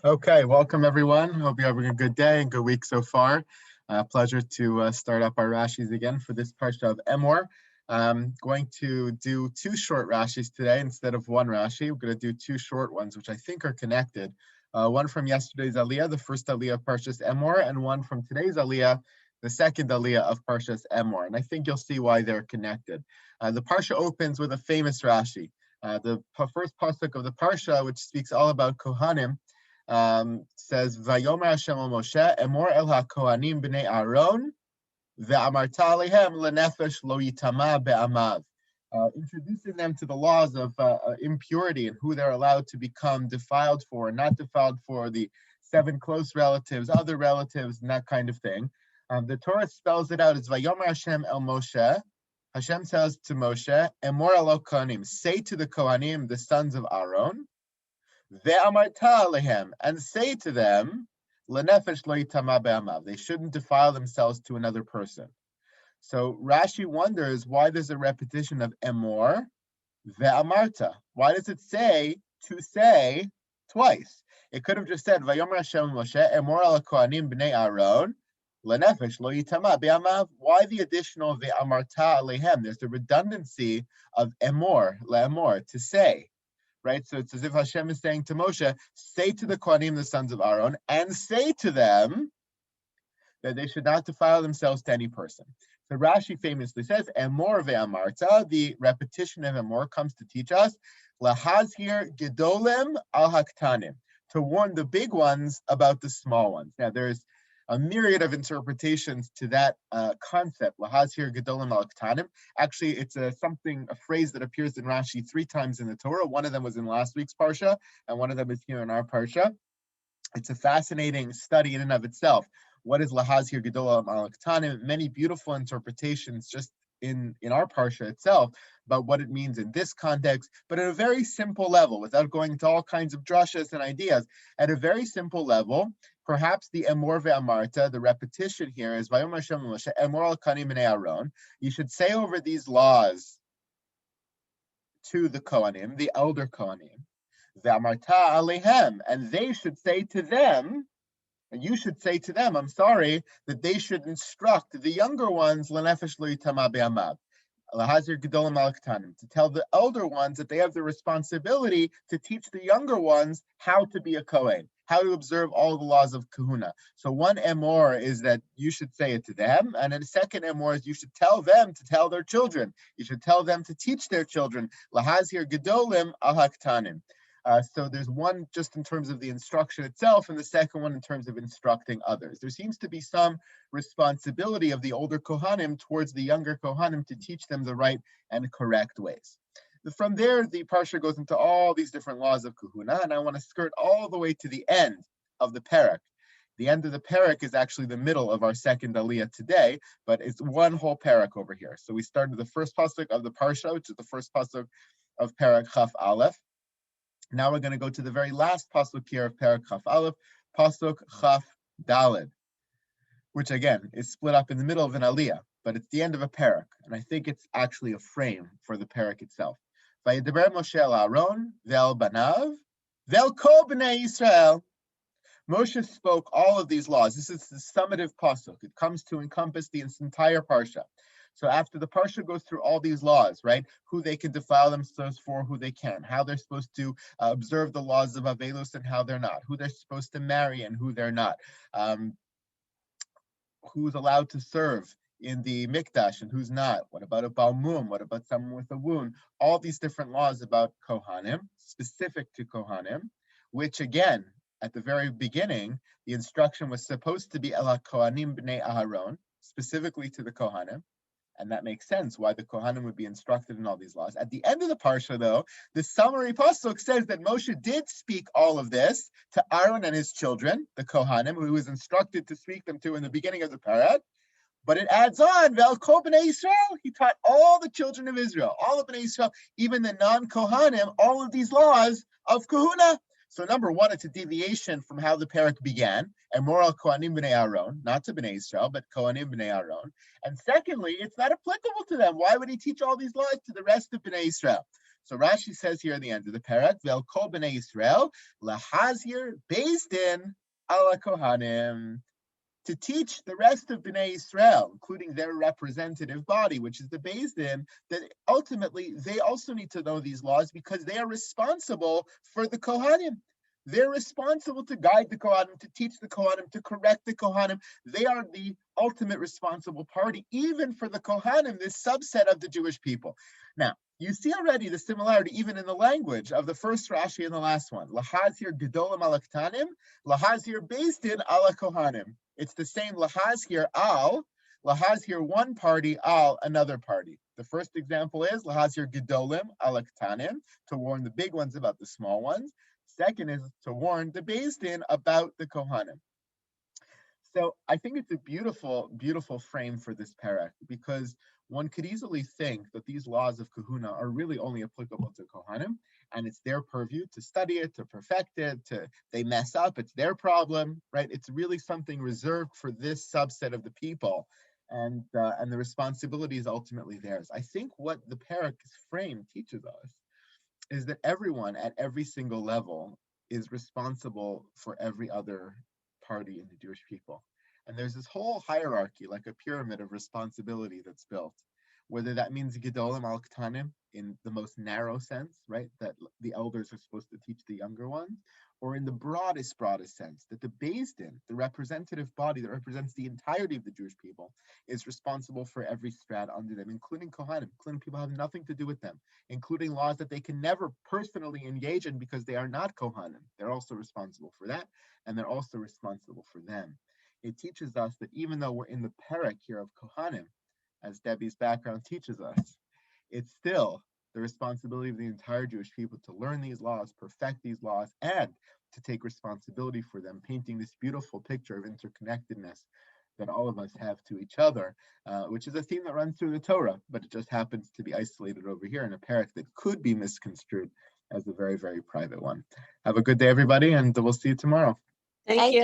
Okay, welcome everyone. Hope you're having a good day and good week so far. Pleasure to start up our Rashis again for this parsha of Emor. Going to do two short Rashis today instead of one Rashi. We're going to do two short ones, which I think are connected. One from yesterday's Aliyah, the first Aliyah of Parshas Emor, and one from today's Aliyah, the second Aliyah of Parshas Emor. And I think you'll see why they're connected. The parsha opens with a famous Rashi. The first pasuk of the parsha, which speaks all about Kohanim, says, Vayomer Hashem al Moshe, Emor el HaKohanim b'nei Aaron, ve'amarta alehem lenefesh lo yitama be'amav. Introducing them to the laws of impurity and who they're allowed to become defiled for and not defiled for, the seven close relatives, other relatives, and that kind of thing. The Torah spells it out as Vayomer Hashem el Moshe. Hashem says to Moshe, Emor el Kohanim, say to the Kohanim, the sons of Aaron, Ve'amarta alehem, and say to them, lenefesh lo yitama be'amav, they shouldn't defile themselves to another person. So Rashi wonders why there's a repetition of emor ve'amarta. Why does it say to say twice? It could have just said Vayomer Hashem Moshe emor al kohanim b'nei Aaron lenefesh lo yitama be'amav. Why the additional ve'amarta alehem? There's the redundancy of emor le'emor, to say. Right, so it's as if Hashem is saying to Moshe, say to the Kohanim, the sons of Aaron, and say to them that they should not defile themselves to any person. So Rashi famously says, Emor ve'amarta, the repetition of Emor comes to teach us, lahazhir gedolim al haktanim, to warn the big ones about the small ones. Now there's a myriad of interpretations to that concept, lahazhir gedolim al haktanim. Actually, it's a phrase that appears in Rashi 3 times in the Torah. One of them was in last week's parsha, and one of them is here in our parsha. It's a fascinating study in and of itself. What is lahazhir gedolim al haktanim? Many beautiful interpretations just in our parsha itself about what it means in this context, but at a very simple level, without going into all kinds of drashas and ideas. At a very simple level, perhaps the emor ve'amarta, the repetition here is Vayomer Hashem Moshe, emor al kohanim b'nei Aaron. You should say over these laws to the Kohanim, the elder Kohanim, ve'amarta alehem, and they should say to them, and you should say to them, I'm sorry, that they should instruct the younger ones, lenefesh lo yitama be'amav, lahazir gedolim al haktanim, to tell the elder ones that they have the responsibility to teach the younger ones how to be a Kohen, how to observe all the laws of kahuna. So one emor is that you should say it to them, and then the second emor is you should tell them to tell their children. You should tell them to teach their children. Lahazir gedolim al haktanim. So there's one just in terms of the instruction itself, and the second one in terms of instructing others. There seems to be some responsibility of the older Kohanim towards the younger Kohanim to teach them the right and correct ways. From there, the parsha goes into all these different laws of kahuna, and I want to skirt all the way to the end of the parak. The end of the parak is actually the middle of our second aliyah today, but it's one whole parak over here. So we started the first pasuk of the parsha, which is the first pasuk of parak Chaf Aleph. Now we're going to go to the very last pasuk here of parak Chaf Aleph, pasuk Chaf Daled, which again is split up in the middle of an aliyah, but it's the end of a parak, and I think it's actually a frame for the parak itself. Vayedaber Moshe el Aaron ve'el banav ve'el kol bnei Yisrael. Moshe spoke all of these laws. This is the summative pasuk. It comes to encompass the entire parsha. So after the parsha goes through all these laws, right, who they can defile themselves for, who they can, how they're supposed to observe the laws of Avelus and how they're not, who they're supposed to marry and who they're not, who's allowed to serve in the mikdash and who's not. What about a balmum? What about someone with a wound? All these different laws about Kohanim, specific to Kohanim, which again, at the very beginning, the instruction was supposed to be Ela Kohanim b'nei Aharon, specifically to the Kohanim. And that makes sense why the Kohanim would be instructed in all these laws. At the end of the parsha, though, the summary pasuk says that Moshe did speak all of this to Aaron and his children, the Kohanim, who he was instructed to speak them to in the beginning of the parak. But it adds on, Ve'al kol b'nei Yisrael, he taught all the children of Israel, all of b'nei Yisrael, even the non-Kohanim, all of these laws of kahuna. So number one, it's a deviation from how the parak began, Emor al Kohanim b'nei Aaron, not to b'nei Israel, but Kohanim b'nei Aaron. And secondly, it's not applicable to them. Why would he teach all these laws to the rest of b'nei Israel? So Rashi says here at the end of the parak, Vel kol b'nei Yisrael lahazir beis din ala kohanim, to teach the rest of Bnei Israel, including their representative body, which is the Beis Din, that ultimately they also need to know these laws because they are responsible for the Kohanim. They're responsible to guide the Kohanim, to teach the Kohanim, to correct the Kohanim. They are the ultimate responsible party, even for the Kohanim, this subset of the Jewish people. Now, you see already the similarity even in the language of the first Rashi and the last one. Lahazir gedolim ala ktanim, lahazir beis din ala kohanim. It's the same lahazir one party, al another party. The first example is lahazir gedolim ala ktanim, to warn the big ones about the small ones. Second is to warn the beis din about the kohanim. So I think it's a beautiful, beautiful frame for this parak, because one could easily think that these laws of kahuna are really only applicable to kohanim, and it's their purview to study it, to perfect it, they mess up, it's their problem, right? It's really something reserved for this subset of the people, and the responsibility is ultimately theirs. I think what the parak's frame teaches us is that everyone at every single level is responsible for every other party in the Jewish people. And there's this whole hierarchy, like a pyramid of responsibility that's built, whether that means gedolim al ktanim in the most narrow sense, right, that the elders are supposed to teach the younger ones, or in the broadest sense, that the Beis Din, the representative body that represents the entirety of the Jewish people, is responsible for every strata under them, including kohanim, including people who have nothing to do with them, including laws that they can never personally engage in because they are not kohanim. They're also responsible for that, and they're also responsible for them. It teaches us that even though we're in the parak here of kohanim, as Debbie's background teaches us, it's still the responsibility of the entire Jewish people to learn these laws, perfect these laws, and to take responsibility for them, painting this beautiful picture of interconnectedness that all of us have to each other, which is a theme that runs through the Torah, but it just happens to be isolated over here in a parak that could be misconstrued as a very, very private one. Have a good day, everybody, and we'll see you tomorrow. Thank you.